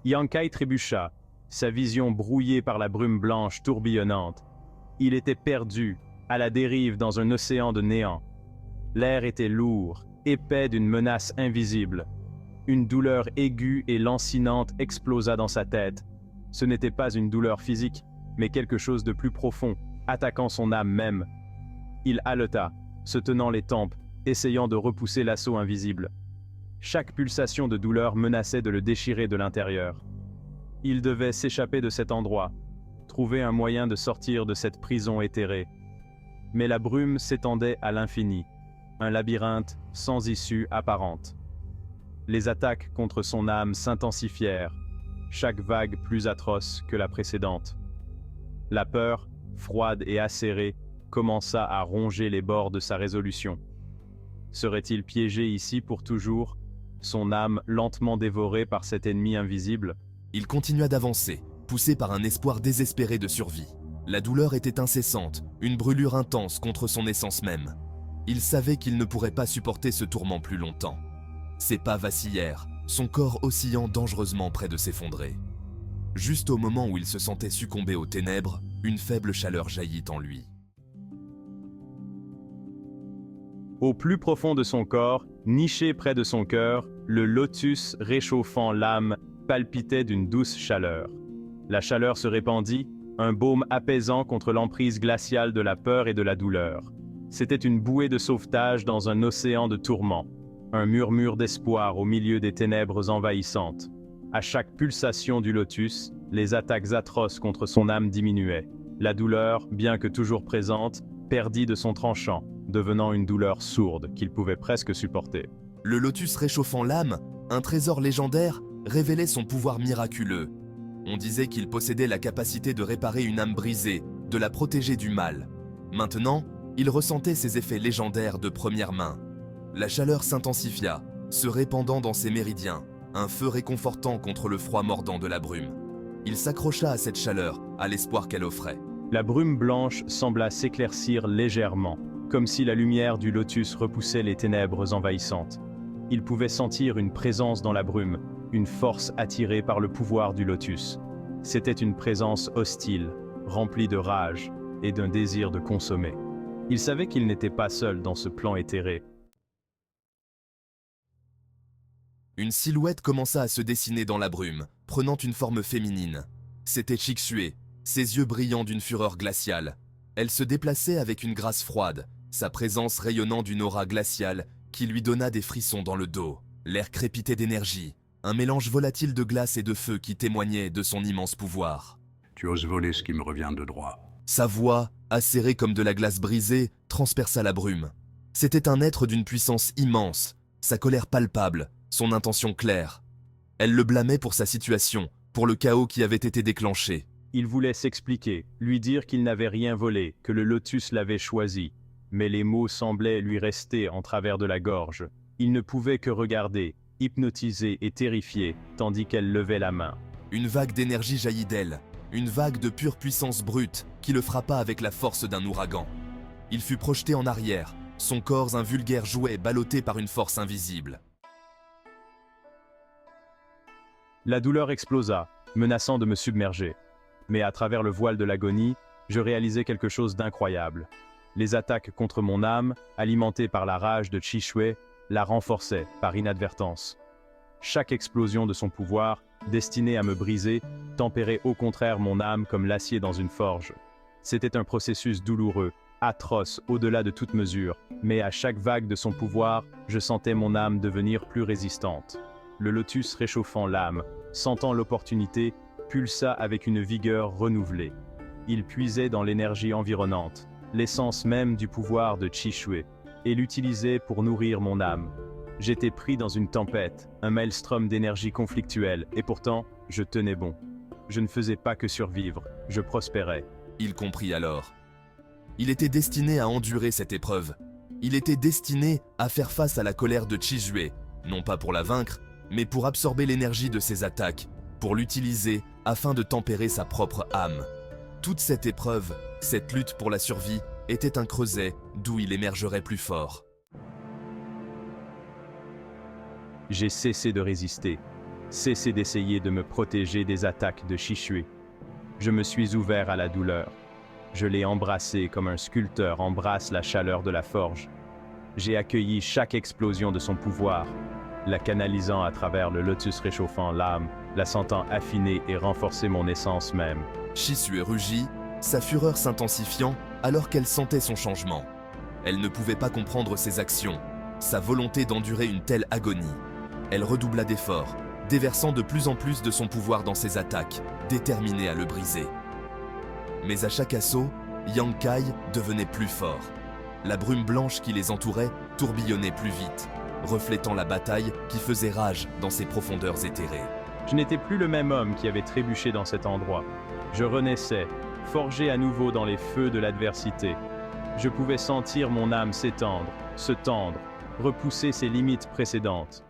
Yankai trébucha, sa vision brouillée par la brume blanche tourbillonnante. Il était perdu, à la dérive dans un océan de néant. L'air était lourd, épais d'une menace invisible. Une douleur aiguë et lancinante explosa dans sa tête. Ce n'était pas une douleur physique, mais quelque chose de plus profond, attaquant son âme même. Il haleta, se tenant les tempes, essayant de repousser l'assaut invisible. Chaque pulsation de douleur menaçait de le déchirer de l'intérieur. Il devait s'échapper de cet endroit, trouver un moyen de sortir de cette prison éthérée. Mais la brume s'étendait à l'infini, un labyrinthe sans issue apparente. Les attaques contre son âme s'intensifièrent, chaque vague plus atroce que la précédente. La peur, froide et acérée, commença à ronger les bords de sa résolution. Serait-il piégé ici pour toujours, son âme lentement dévorée par cet ennemi invisible? Il continua d'avancer, poussé par un espoir désespéré de survie. La douleur était incessante, une brûlure intense contre son essence même. Il savait qu'il ne pourrait pas supporter ce tourment plus longtemps. Ses pas vacillèrent, son corps oscillant dangereusement près de s'effondrer. Juste au moment où il se sentait succomber aux ténèbres, une faible chaleur jaillit en lui. Au plus profond de son corps, niché près de son cœur, le lotus réchauffant l'âme palpitait d'une douce chaleur. La chaleur se répandit, un baume apaisant contre l'emprise glaciale de la peur et de la douleur. C'était une bouée de sauvetage dans un océan de tourments, un murmure d'espoir au milieu des ténèbres envahissantes. À chaque pulsation du lotus, les attaques atroces contre son âme diminuaient. La douleur, bien que toujours présente, perdit de son tranchant, devenant une douleur sourde qu'il pouvait presque supporter. Le lotus réchauffant l'âme, un trésor légendaire, révélait son pouvoir miraculeux. On disait qu'il possédait la capacité de réparer une âme brisée, de la protéger du mal. Maintenant, il ressentait ses effets légendaires de première main. La chaleur s'intensifia, se répandant dans ses méridiens, un feu réconfortant contre le froid mordant de la brume. Il s'accrocha à cette chaleur, à l'espoir qu'elle offrait. La brume blanche sembla s'éclaircir légèrement, comme si la lumière du lotus repoussait les ténèbres envahissantes. Il pouvait sentir une présence dans la brume, une force attirée par le pouvoir du lotus. C'était une présence hostile, remplie de rage et d'un désir de consommer. Il savait qu'il n'était pas seul dans ce plan éthéré. Une silhouette commença à se dessiner dans la brume, prenant une forme féminine. C'était Chixue, ses yeux brillants d'une fureur glaciale. Elle se déplaçait avec une grâce froide, sa présence rayonnant d'une aura glaciale qui lui donna des frissons dans le dos. L'air crépitait d'énergie, un mélange volatile de glace et de feu qui témoignait de son immense pouvoir. Tu oses voler ce qui me revient de droit. Sa voix, acérée comme de la glace brisée, transperça la brume. C'était un être d'une puissance immense, sa colère palpable, son intention claire. Elle le blâmait pour sa situation, pour le chaos qui avait été déclenché. Il voulait s'expliquer, lui dire qu'il n'avait rien volé, que le lotus l'avait choisi. Mais les mots semblaient lui rester en travers de la gorge. Il ne pouvait que regarder, hypnotisé et terrifié, tandis qu'elle levait la main. Une vague d'énergie jaillit d'elle, une vague de pure puissance brute qui le frappa avec la force d'un ouragan. Il fut projeté en arrière, son corps un vulgaire jouet ballotté par une force invisible. La douleur explosa, menaçant de me submerger. Mais à travers le voile de l'agonie, je réalisais quelque chose d'incroyable. Les attaques contre mon âme, alimentées par la rage de Chixue, la renforçaient par inadvertance. Chaque explosion de son pouvoir, destinée à me briser, tempérait au contraire mon âme comme l'acier dans une forge. C'était un processus douloureux, atroce au-delà de toute mesure, mais à chaque vague de son pouvoir, je sentais mon âme devenir plus résistante. Le lotus réchauffant l'âme, sentant l'opportunité, pulsa avec une vigueur renouvelée. Il puisait dans l'énergie environnante, l'essence même du pouvoir de Chixue, et l'utilisait pour nourrir mon âme. J'étais pris dans une tempête, un maelstrom d'énergie conflictuelle, et pourtant, je tenais bon. Je ne faisais pas que survivre, je prospérais. Il comprit alors. Il était destiné à endurer cette épreuve. Il était destiné à faire face à la colère de Chixue, non pas pour la vaincre, mais pour absorber l'énergie de ses attaques, pour l'utiliser afin de tempérer sa propre âme. Toute cette épreuve, cette lutte pour la survie, était un creuset d'où il émergerait plus fort. J'ai cessé de résister. cessé d'essayer de me protéger des attaques de Shishui. Je me suis ouvert à la douleur. Je l'ai embrassé comme un sculpteur embrasse la chaleur de la forge. J'ai accueilli chaque explosion de son pouvoir, la canalisant à travers le lotus réchauffant l'âme, la sentant affiner et renforcer mon essence même. Shisui rugit, sa fureur s'intensifiant alors qu'elle sentait son changement. Elle ne pouvait pas comprendre ses actions, sa volonté d'endurer une telle agonie. Elle redoubla d'efforts, déversant de plus en plus de son pouvoir dans ses attaques, déterminée à le briser. Mais à chaque assaut, Yang Kai devenait plus fort. La brume blanche qui les entourait tourbillonnait plus vite, reflétant la bataille qui faisait rage dans ses profondeurs éthérées. Je n'étais plus le même homme qui avait trébuché dans cet endroit. Je renaissais, forgé à nouveau dans les feux de l'adversité. Je pouvais sentir mon âme s'étendre, se tendre, repousser ses limites précédentes.